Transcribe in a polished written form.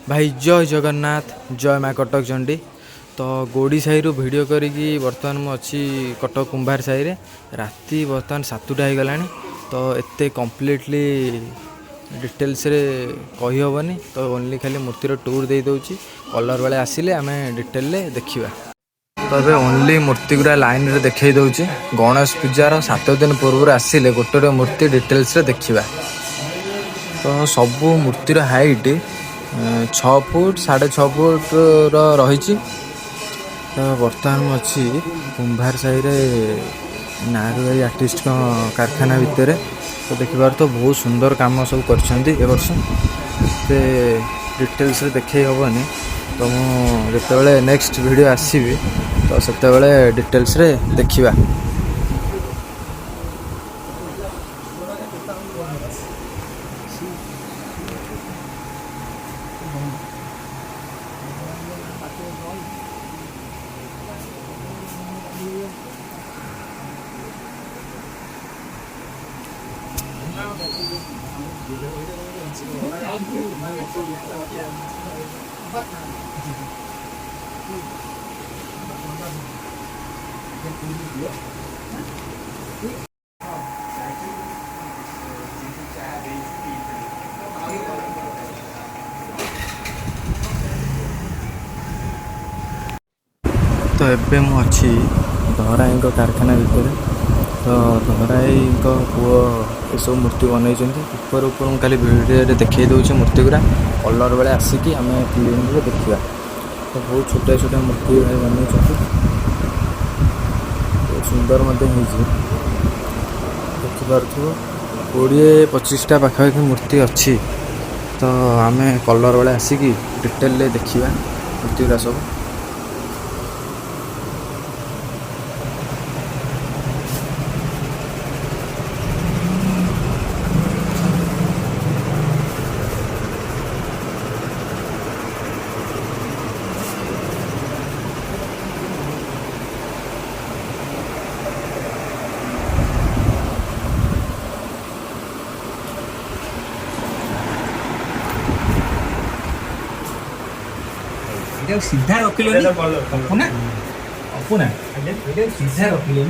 भाई जय जगन्नाथ जय माँ कटक चंडी। तो गोड़ी साही वीडियो करी बर्तमान मुझे कटक कुंभार साही रे राति बर्तमान 7टा हो गला। तो एते कम्प्लीटली डिटेल्स रे कही हेनी। तो ओनली खाली मूर्तिर टूर दे दूची कलर बेले आसिले आम डिटेल देखा। तो ये ओनली मूर्ति गुरा लाइन रे देखई दउची। गणेश पूजार 7 दिन पूर्व आसिले गोटे मूर्ति डिटेल्स रे देखा। तो सबू मूर्तिर हाइट 6 फुट 6.5 फुट रही। तो बर्तमान अच्छी कुंभार साही रे नारुआई आर्टिस्ट कारखाना भितर। तो देखिबार तो बहुत सुंदर काम सब कर वर्ष से डिटेल्स रे देखई हेनी। तो मुझे नेक्स्ट वीडियो आसबि तो सेतेबेले डिटेल्स रे देखिबा। तो एबे मु अच्छी धराई कारखाना भितर। तो धराई पुओ ये सब मूर्ति बनई ऊपर ऊपर खाली भिडियो देखई दूचे मूर्ति गुरा कलर बेले आसिकी आम फिल्म रे देखा। तो बहुत छोटा छोटा मूर्ति भाई बनई बहुत सुंदर देखिपु 20-25टा पाखापाखि मूर्ति अच्छी। तो आम कलर बेले आसिकी डिटेल देखा मूर्ति गुरा सब। सीधा रखिलोनी अपना अपना सीधा रखिलोनी।